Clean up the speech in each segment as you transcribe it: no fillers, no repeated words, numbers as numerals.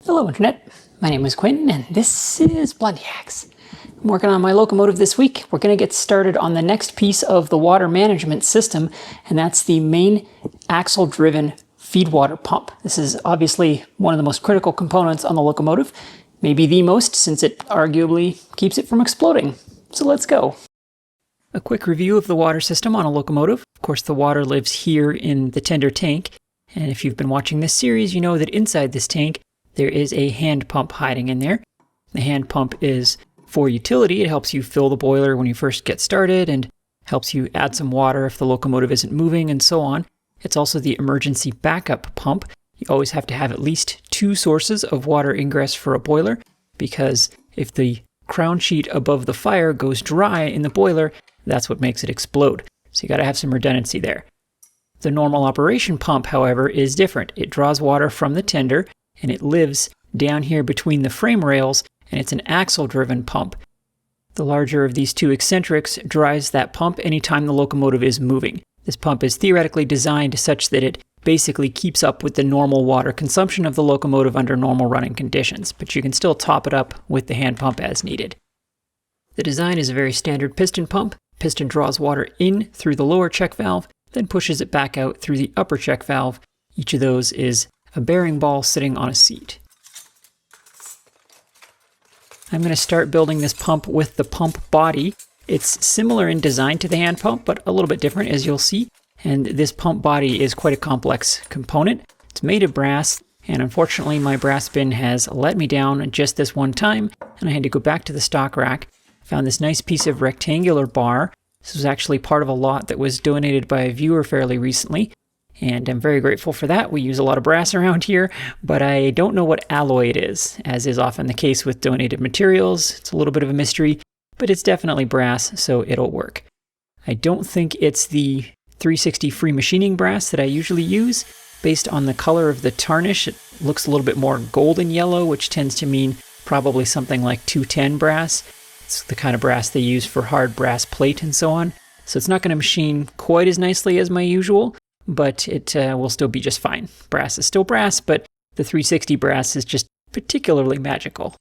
Hello Internet, my name is Quinn and this is Blondihacks. I'm working on my locomotive this week. We're going to get started on the next piece of the water management system, and that's the main axle-driven feed water pump. This is obviously one of the most critical components on the locomotive, maybe the most, since it arguably keeps it from exploding. So let's go. A quick review of the water system on a locomotive. Of course, the water lives here in the tender tank, and if you've been watching this series, you know that inside this tank there is a hand pump hiding in there. The hand pump is for utility. It helps you fill the boiler when you first get started and helps you add some water if the locomotive isn't moving and so on. It's also the emergency backup pump. You always have to have at least 2 sources of water ingress for a boiler, because if the crown sheet above the fire goes dry in the boiler, that's what makes it explode. So you got to have some redundancy there. The normal operation pump, however, is different. It draws water from the tender and it lives down here between the frame rails, and it's an axle-driven pump. The larger of these 2 eccentrics drives that pump anytime the locomotive is moving. This pump is theoretically designed such that it basically keeps up with the normal water consumption of the locomotive under normal running conditions, but you can still top it up with the hand pump as needed. The design is a very standard piston pump. Piston draws water in through the lower check valve, then pushes it back out through the upper check valve. Each of those is a bearing ball sitting on a seat. I'm going to start building this pump with the pump body. It's similar in design to the hand pump, but a little bit different, as you'll see. And this pump body is quite a complex component. It's made of brass, and unfortunately my brass bin has let me down just this one time, and I had to go back to the stock rack. Found this nice piece of rectangular bar. This was actually part of a lot that was donated by a viewer fairly recently, and I'm very grateful for that. We use a lot of brass around here, but I don't know what alloy it is, as is often the case with donated materials. It's a little bit of a mystery, but it's definitely brass, so it'll work. I don't think it's the 360 free machining brass that I usually use. Based on the color of the tarnish, it looks a little bit more golden yellow, which tends to mean probably something like 210 brass. It's the kind of brass they use for hard brass plate and so on. So it's not going to machine quite as nicely as my usual, but it will still be just fine. Brass is still brass, but the 360 brass is just particularly magical.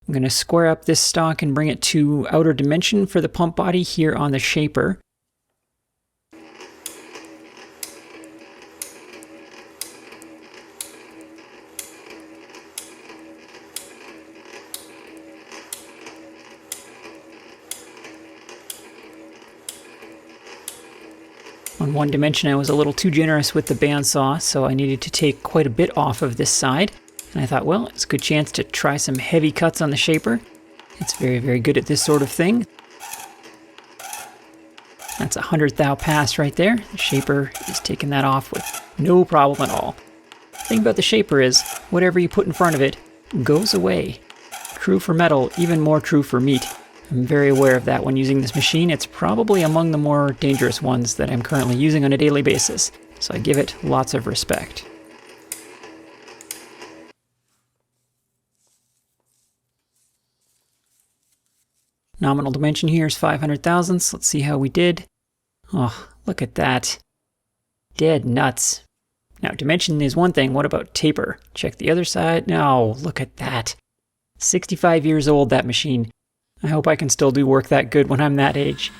I'm going to square up this stock and bring it to outer dimension for the pump body here on the shaper. On one dimension I was a little too generous with the bandsaw, so I needed to take quite a bit off of this side. And I thought, well, it's a good chance to try some heavy cuts on the shaper. It's very, very good at this sort of thing. That's a 100th thou pass right there. The shaper is taking that off with no problem at all. The thing about the shaper is, whatever you put in front of it goes away. True for metal, even more true for meat. I'm very aware of that when using this machine. It's probably among the more dangerous ones that I'm currently using on a daily basis, so I give it lots of respect. Nominal dimension here is 500 thousandths. Let's see how we did. Oh, look at that. Dead nuts. Now, dimension is one thing. What about taper? Check the other side. No, look at that. 65 years old, that machine. I hope I can still do work that good when I'm that age.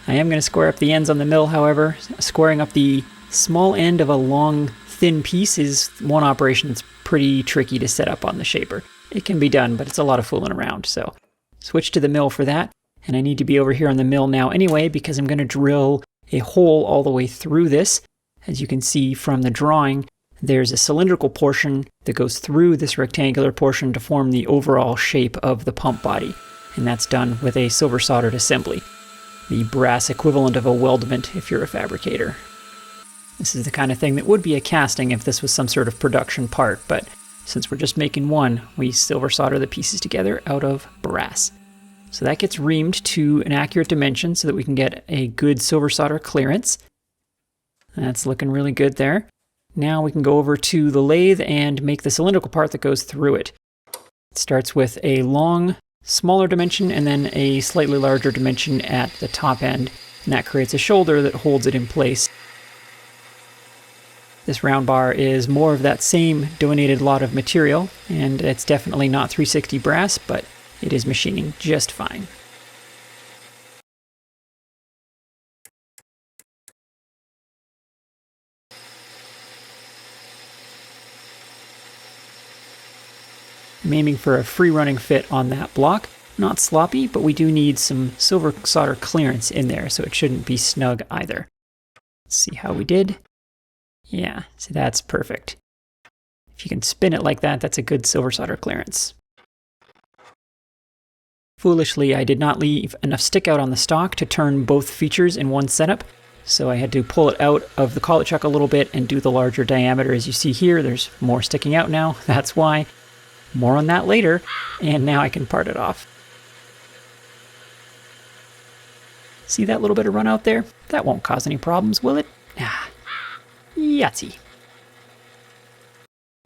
I am going to square up the ends on the mill, however. Squaring up the small end of a long, thin piece is one operation that's pretty tricky to set up on the shaper. It can be done, but it's a lot of fooling around, so switch to the mill for that. And I need to be over here on the mill now anyway, because I'm going to drill a hole all the way through this. As you can see from the drawing, there's a cylindrical portion that goes through this rectangular portion to form the overall shape of the pump body. And that's done with a silver soldered assembly, the brass equivalent of a weldment if you're a fabricator. This is the kind of thing that would be a casting if this was some sort of production part, but since we're just making one, we silver solder the pieces together out of brass. So that gets reamed to an accurate dimension so that we can get a good silver solder clearance. That's looking really good there. Now we can go over to the lathe and make the cylindrical part that goes through it. It starts with a long, smaller dimension and then a slightly larger dimension at the top end, and that creates a shoulder that holds it in place. This round bar is more of that same donated lot of material, and it's definitely not 360 brass, but it is machining just fine. I'm aiming for a free running fit on that block. Not sloppy, but we do need some silver solder clearance in there, so it shouldn't be snug either. Let's see how we did. Yeah, see, that's perfect. If you can spin it like that, that's a good silver solder clearance. Foolishly, I did not leave enough stick out on the stock to turn both features in one setup, so I had to pull it out of the collet chuck a little bit and do the larger diameter. As you see here, there's more sticking out now. That's why. More on that later, and now I can part it off. See that little bit of run out there? That won't cause any problems, will it? Ah, Yahtzee.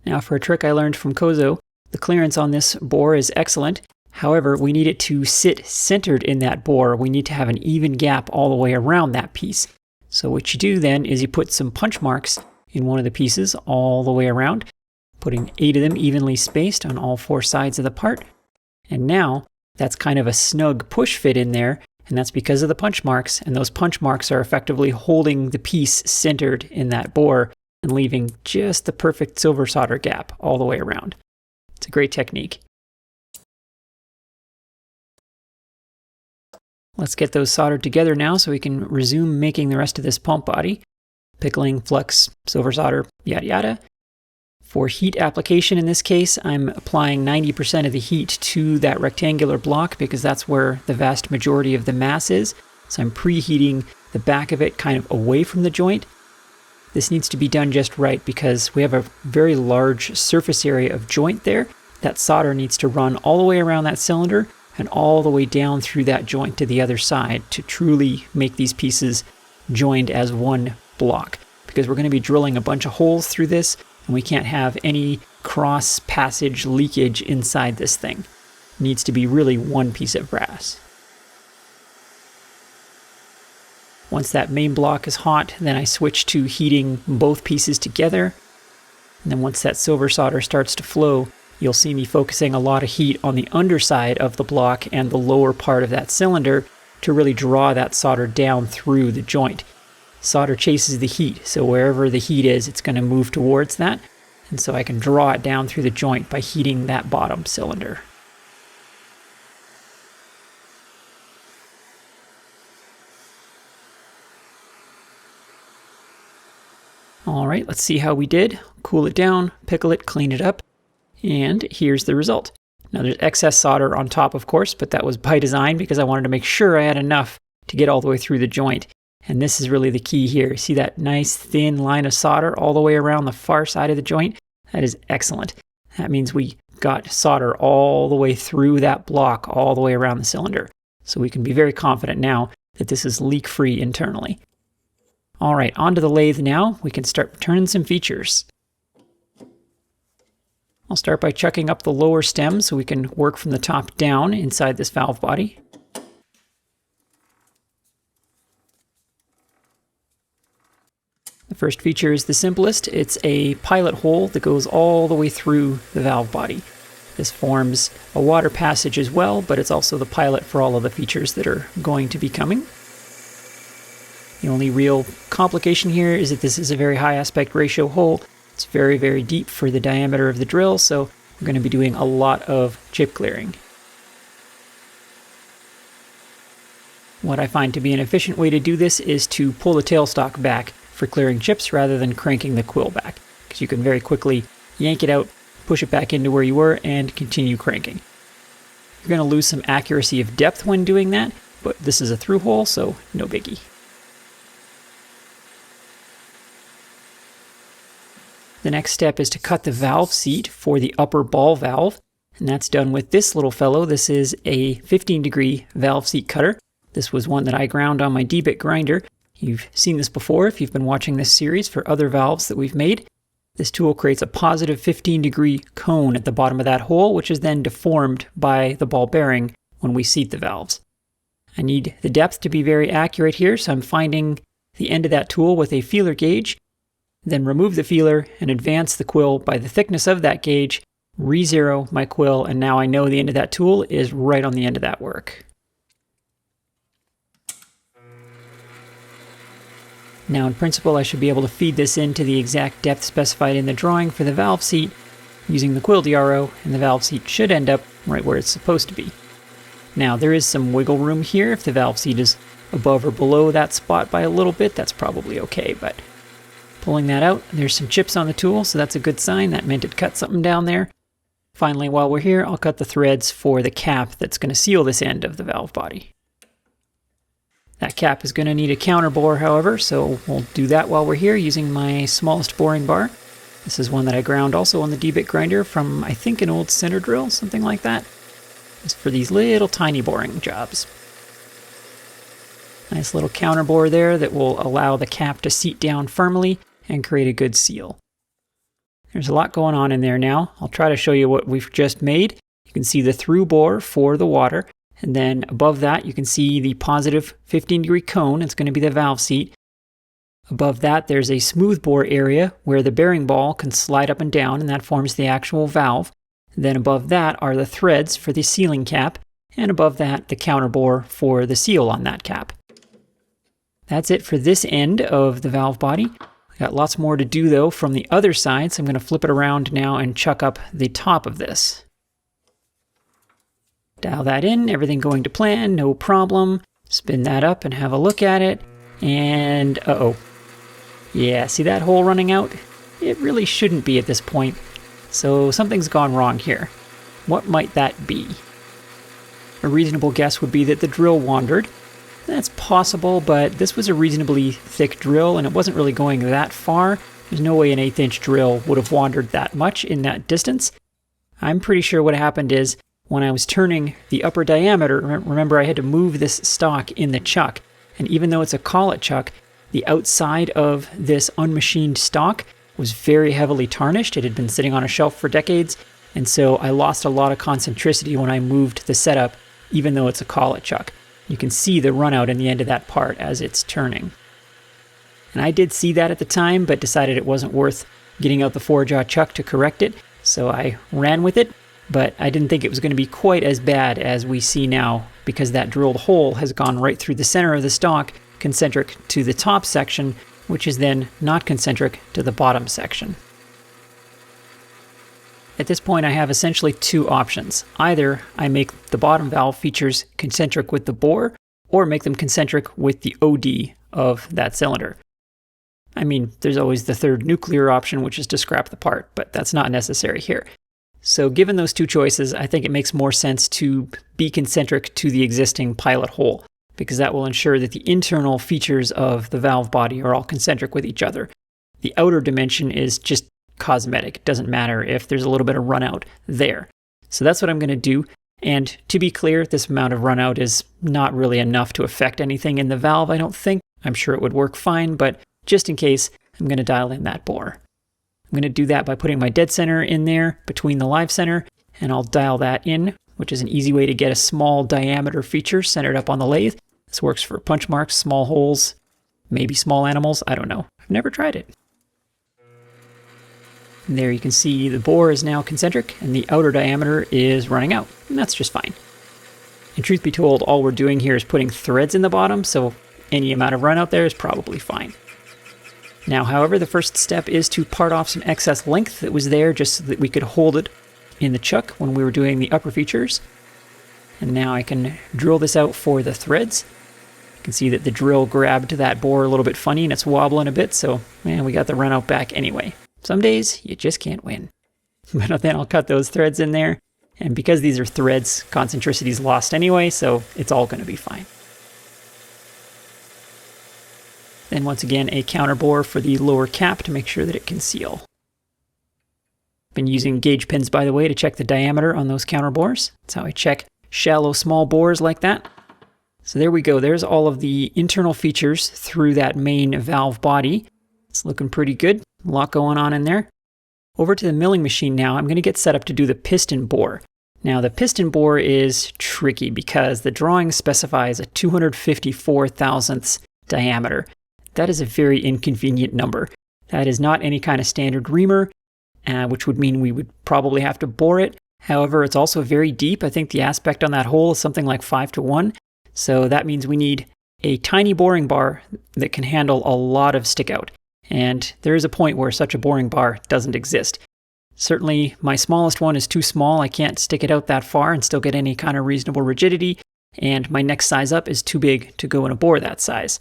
Now for a trick I learned from Kozo, the clearance on this bore is excellent. However, we need it to sit centered in that bore. We need to have an even gap all the way around that piece. So what you do then is you put some punch marks in one of the pieces all the way around, putting 8 of them evenly spaced on all 4 sides of the part. And now that's kind of a snug push fit in there, and that's because of the punch marks, and those punch marks are effectively holding the piece centered in that bore and leaving just the perfect silver solder gap all the way around. It's a great technique. Let's get those soldered together now so we can resume making the rest of this pump body. Pickling, flux, silver solder, yada yada. For heat application in this case, I'm applying 90% of the heat to that rectangular block because that's where the vast majority of the mass is. So I'm preheating the back of it kind of away from the joint. This needs to be done just right because we have a very large surface area of joint there. That solder needs to run all the way around that cylinder and all the way down through that joint to the other side to truly make these pieces joined as one block. Because we're going to be drilling a bunch of holes through this, and we can't have any cross passage leakage inside this thing. It needs to be really one piece of brass. Once that main block is hot, then I switch to heating both pieces together. And then once that silver solder starts to flow, you'll see me focusing a lot of heat on the underside of the block and the lower part of that cylinder to really draw that solder down through the joint. Solder chases the heat, so wherever the heat is, it's going to move towards that. And so I can draw it down through the joint by heating that bottom cylinder. All right, let's see how we did. Cool it down, pickle it, clean it up, and here's the result. Now there's excess solder on top, of course, but that was by design because I wanted to make sure I had enough to get all the way through the joint. And this is really the key here. See that nice thin line of solder all the way around the far side of the joint? That is excellent. That means we got solder all the way through that block, all the way around the cylinder. So we can be very confident now that this is leak-free internally. All right, onto the lathe now. We can start turning some features. I'll start by chucking up the lower stem so we can work from the top down inside this valve body. The first feature is the simplest. It's a pilot hole that goes all the way through the valve body. This forms a water passage as well, but it's also the pilot for all of the features that are going to be coming. The only real complication here is that this is a very high aspect ratio hole. It's very, very deep for the diameter of the drill, so we're going to be doing a lot of chip clearing. What I find to be an efficient way to do this is to pull the tailstock back for clearing chips rather than cranking the quill back, because you can very quickly yank it out, push it back into where you were, and continue cranking. You're going to lose some accuracy of depth when doing that, but this is a through hole, so no biggie. The next step is to cut the valve seat for the upper ball valve, and that's done with this little fellow. This is a 15-degree valve seat cutter. This was one that I ground on my D-bit grinder. You've seen this before if you've been watching this series for other valves that we've made. This tool creates a positive 15-degree cone at the bottom of that hole, which is then deformed by the ball bearing when we seat the valves. I need the depth to be very accurate here, so I'm finding the end of that tool with a feeler gauge. Then remove the feeler and advance the quill by the thickness of that gauge, re-zero my quill, and now I know the end of that tool is right on the end of that work. Now in principle I should be able to feed this into the exact depth specified in the drawing for the valve seat using the quill DRO, and the valve seat should end up right where it's supposed to be. Now there is some wiggle room here. If the valve seat is above or below that spot by a little bit, that's probably okay, but pulling that out, there's some chips on the tool, so that's a good sign. That meant it cut something down there. Finally, while we're here, I'll cut the threads for the cap that's going to seal this end of the valve body. That cap is going to need a counter bore, however, so we'll do that while we're here using my smallest boring bar. This is one that I ground also on the D-bit grinder from, I think, an old center drill, something like that. It's for these little tiny boring jobs. Nice little counter bore there that will allow the cap to seat down firmly and create a good seal. There's a lot going on in there now. I'll try to show you what we've just made. You can see the through bore for the water, and then above that you can see the positive 15-degree cone. It's going to be the valve seat. Above that there's a smooth bore area where the bearing ball can slide up and down, and that forms the actual valve. Then above that are the threads for the sealing cap, and above that the counter bore for the seal on that cap. That's it for this end of the valve body. Got lots more to do though from the other side, so I'm going to flip it around now and chuck up the top of this. Dial that in, everything going to plan, no problem. Spin that up and have a look at it, and uh-oh. Yeah, see that hole running out? It really shouldn't be at this point, so something's gone wrong here. What might that be? A reasonable guess would be that the drill wandered. That's possible, but this was a reasonably thick drill and it wasn't really going that far. There's no way an 1/8 drill would have wandered that much in that distance. I'm pretty sure what happened is when I was turning the upper diameter, remember I had to move this stock in the chuck, and even though it's a collet chuck, the outside of this unmachined stock was very heavily tarnished. It had been sitting on a shelf for decades, and so I lost a lot of concentricity when I moved the setup, even though it's a collet chuck. You can see the run out in the end of that part as it's turning. And I did see that at the time, but decided it wasn't worth getting out the 4-jaw chuck to correct it, so I ran with it, but I didn't think it was going to be quite as bad as we see now, because that drilled hole has gone right through the center of the stock, concentric to the top section, which is then not concentric to the bottom section. At this point I have essentially two options. Either I make the bottom valve features concentric with the bore, or make them concentric with the OD of that cylinder. I mean, there's always the third nuclear option, which is to scrap the part, but that's not necessary here. So given those two choices, I think it makes more sense to be concentric to the existing pilot hole, because that will ensure that the internal features of the valve body are all concentric with each other. The outer dimension is just cosmetic. It doesn't matter if there's a little bit of run out there. So that's what I'm going to do. And to be clear, this amount of run out is not really enough to affect anything in the valve, I don't think. I'm sure it would work fine, but just in case, I'm going to dial in that bore. I'm going to do that by putting my dead center in there between the live center, and I'll dial that in, which is an easy way to get a small diameter feature centered up on the lathe. This works for punch marks, small holes, maybe small animals, I don't know. I've never tried it. And there you can see the bore is now concentric and the outer diameter is running out, and that's just fine. And truth be told, all we're doing here is putting threads in the bottom, so any amount of run out there is probably fine. Now, however, the first step is to part off some excess length that was there just so that we could hold it in the chuck when we were doing the upper features. And now I can drill this out for the threads. You can see that the drill grabbed that bore a little bit funny and it's wobbling a bit, so man, we got the run out back anyway. Some days, you just can't win. But then I'll cut those threads in there, and because these are threads, concentricity is lost anyway, so it's all going to be fine. Then once again, a counter bore for the lower cap to make sure that it can seal. Been using gauge pins, by the way, to check the diameter on those counter bores. That's how I check shallow, small bores like that. So there we go. There's all of the internal features through that main valve body. It's looking pretty good. A lot going on in there. Over to the milling machine now. I'm going to get set up to do the piston bore. Now the piston bore is tricky because the drawing specifies a 254 thousandths diameter. That is a very inconvenient number. That is not any kind of standard reamer, which would mean we would probably have to bore it. However, it's also very deep. I think the aspect on that hole is something like 5:1. So that means we need a tiny boring bar that can handle a lot of stick out. And there is a point where such a boring bar doesn't exist. Certainly, my smallest one is too small. I can't stick it out that far and still get any kind of reasonable rigidity. And my next size up is too big to go in a bore that size.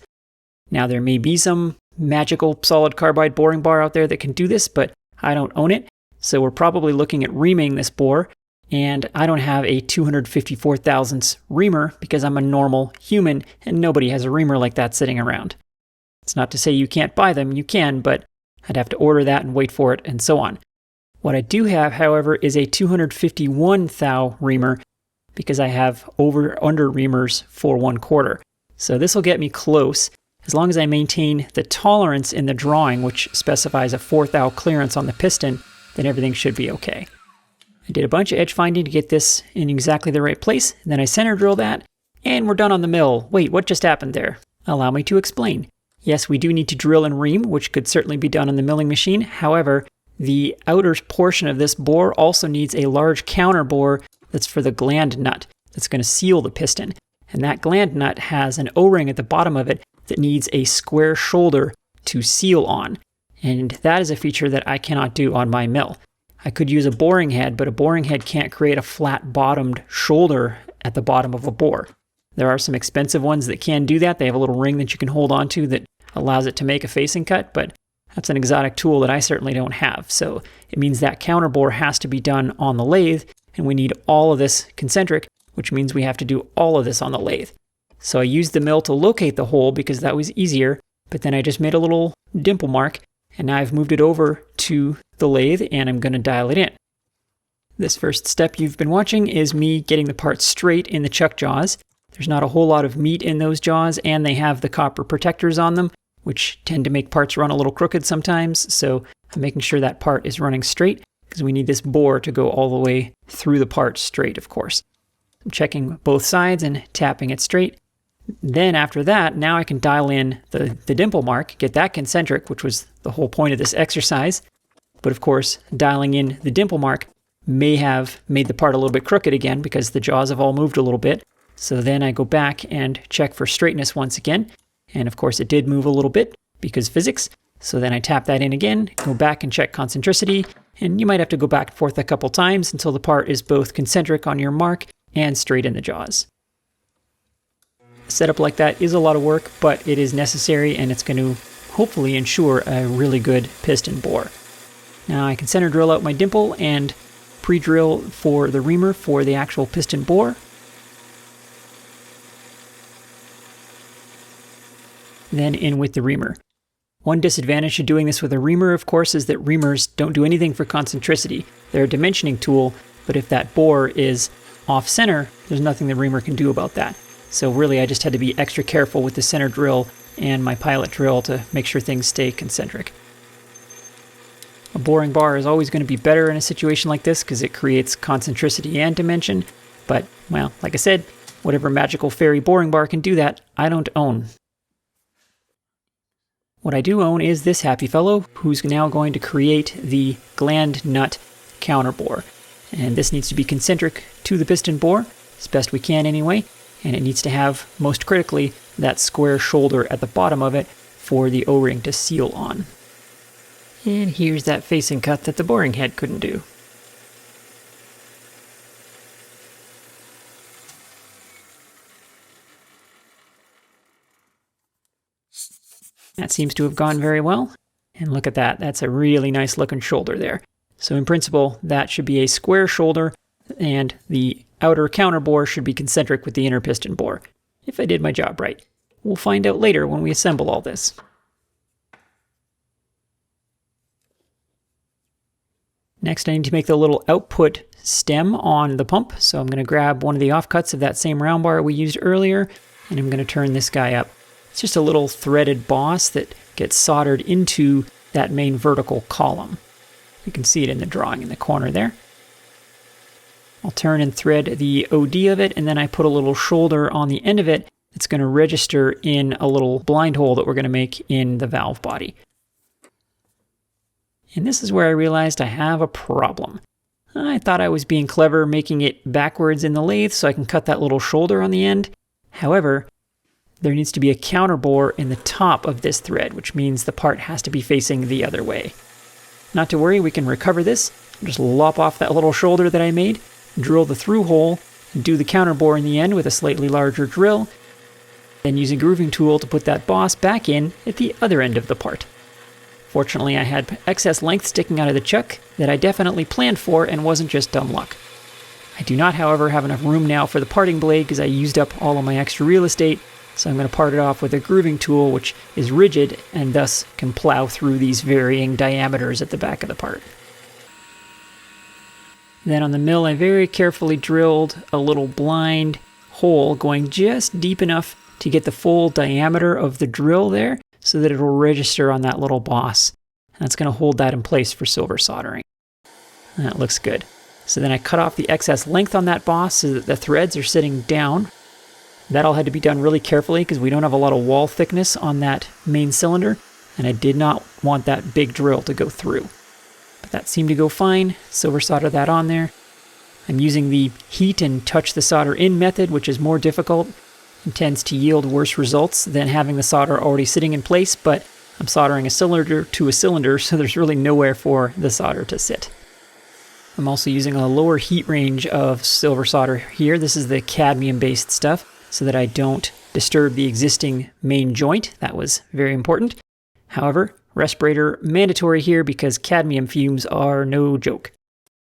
Now, there may be some magical solid carbide boring bar out there that can do this, but I don't own it. So we're probably looking at reaming this bore. And I don't have a 254 thousandths reamer because I'm a normal human and nobody has a reamer like that sitting around. It's not to say you can't buy them, you can, but I'd have to order that and wait for it and so on. What I do have, however, is a 251 thou reamer because I have over-under reamers for 1/4. So this will get me close as long as I maintain the tolerance in the drawing, which specifies a 4 thou clearance on the piston, then everything should be okay. I did a bunch of edge finding to get this in exactly the right place, and then I center drill that, and we're done on the mill. Wait, what just happened there? Allow me to explain. Yes, we do need to drill and ream, which could certainly be done on the milling machine. However, the outer portion of this bore also needs a large counter bore that's for the gland nut that's going to seal the piston. And that gland nut has an O-ring at the bottom of it that needs a square shoulder to seal on. And that is a feature that I cannot do on my mill. I could use a boring head, but a boring head can't create a flat-bottomed shoulder at the bottom of a bore. There are some expensive ones that can do that. They have a little ring that you can hold on to that allows it to make a facing cut, but that's an exotic tool that I certainly don't have. So it means that counter bore has to be done on the lathe, and we need all of this concentric, which means we have to do all of this on the lathe. So I used the mill to locate the hole because that was easier, but then I just made a little dimple mark, and now I've moved it over to the lathe, and I'm going to dial it in. This first step you've been watching is me getting the part straight in the chuck jaws. There's not a whole lot of meat in those jaws, and they have the copper protectors on them, which tend to make parts run a little crooked sometimes, so I'm making sure that part is running straight, because we need this bore to go all the way through the part straight, of course. I'm checking both sides and tapping it straight. Then after that, now I can dial in the dimple mark, get that concentric, which was the whole point of this exercise. But of course, dialing in the dimple mark may have made the part a little bit crooked again because the jaws have all moved a little bit. So then I go back and check for straightness once again. And of course it did move a little bit because physics. So then I tap that in again, go back and check concentricity. And you might have to go back and forth a couple times until the part is both concentric on your mark and straight in the jaws. A setup like that is a lot of work, but it is necessary and it's going to hopefully ensure a really good piston bore. Now I can center drill out my dimple and pre-drill for the reamer for the actual piston bore. Then in with the reamer. One disadvantage to doing this with a reamer, of course, is that reamers don't do anything for concentricity. They're a dimensioning tool, but if that bore is off-center, there's nothing the reamer can do about that. So really I just had to be extra careful with the center drill and my pilot drill to make sure things stay concentric. A boring bar is always going to be better in a situation like this because it creates concentricity and dimension, but, well, like I said, whatever magical fairy boring bar can do that, I don't own. What I do own is this happy fellow, who's now going to create the gland nut counter bore. And this needs to be concentric to the piston bore, as best we can anyway, and it needs to have, most critically, that square shoulder at the bottom of it for the O-ring to seal on. And here's that facing cut that the boring head couldn't do. That seems to have gone very well. And look at that, that's a really nice looking shoulder there. So in principle, that should be a square shoulder, and the outer counter bore should be concentric with the inner piston bore, if I did my job right. We'll find out later when we assemble all this. Next, I need to make the little output stem on the pump, so I'm going to grab one of the offcuts of that same round bar we used earlier, and I'm going to turn this guy up. It's just a little threaded boss that gets soldered into that main vertical column. You can see it in the drawing in the corner there. I'll turn and thread the OD of it, and then I put a little shoulder on the end of it that's going to register in a little blind hole that we're going to make in the valve body. And this is where I realized I have a problem. I thought I was being clever making it backwards in the lathe so I can cut that little shoulder on the end. However, there needs to be a counterbore in the top of this thread, which means the part has to be facing the other way. Not to worry, we can recover this. Just lop off that little shoulder that I made, drill the through hole, and do the counterbore in the end with a slightly larger drill, then use a grooving tool to put that boss back in at the other end of the part. Fortunately, I had excess length sticking out of the chuck that I definitely planned for and wasn't just dumb luck. I do not, however, have enough room now for the parting blade because I used up all of my extra real estate, so I'm going to part it off with a grooving tool which is rigid and thus can plow through these varying diameters at the back of the part. Then on the mill, I very carefully drilled a little blind hole going just deep enough to get the full diameter of the drill there so that it'll register on that little boss. And that's going to hold that in place for silver soldering. And that looks good. So then I cut off the excess length on that boss so that the threads are sitting down. That all had to be done really carefully because we don't have a lot of wall thickness on that main cylinder, and I did not want that big drill to go through. But that seemed to go fine. Silver solder that on there. I'm using the heat and touch the solder in method, which is more difficult and tends to yield worse results than having the solder already sitting in place, but I'm soldering a cylinder to a cylinder, so there's really nowhere for the solder to sit. I'm also using a lower heat range of silver solder here. This is the cadmium-based stuff, so that I don't disturb the existing main joint. That was very important. However, respirator mandatory here because cadmium fumes are no joke.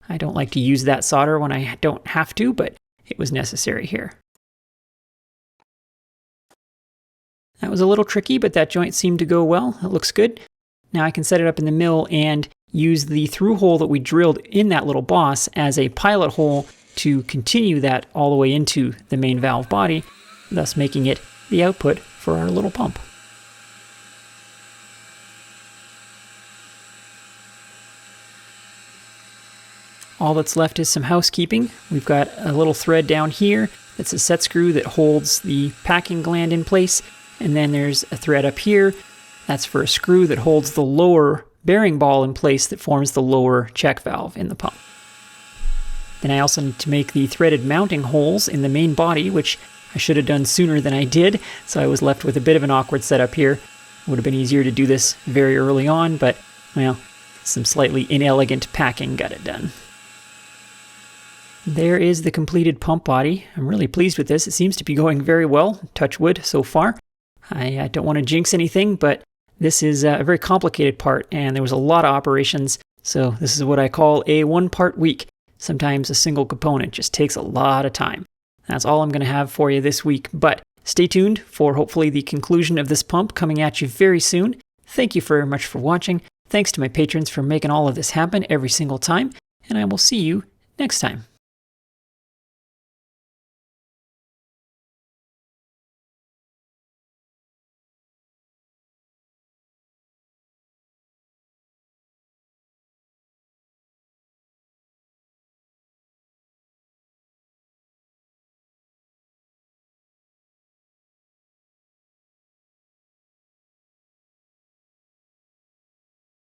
I don't like to use that solder when I don't have to, but it was necessary here. That was a little tricky, but that joint seemed to go well. It looks good. Now I can set it up in the mill and use the through hole that we drilled in that little boss as a pilot hole to continue that all the way into the main valve body, thus making it the output for our little pump. All that's left is some housekeeping. We've got a little thread down here that's a set screw that holds the packing gland in place, and then there's a thread up here that's for a screw that holds the lower bearing ball in place that forms the lower check valve in the pump. Then I also need to make the threaded mounting holes in the main body, which I should have done sooner than I did, so I was left with a bit of an awkward setup here. It would have been easier to do this very early on, but, well, some slightly inelegant packing got it done. There is the completed pump body. I'm really pleased with this. It seems to be going very well, touch wood so far. I don't want to jinx anything, but this is a very complicated part, and there was a lot of operations, so this is what I call a one-part week. Sometimes a single component just takes a lot of time. That's all I'm going to have for you this week, but stay tuned for hopefully the conclusion of this pump coming at you very soon. Thank you very much for watching. Thanks to my patrons for making all of this happen every single time, and I will see you next time.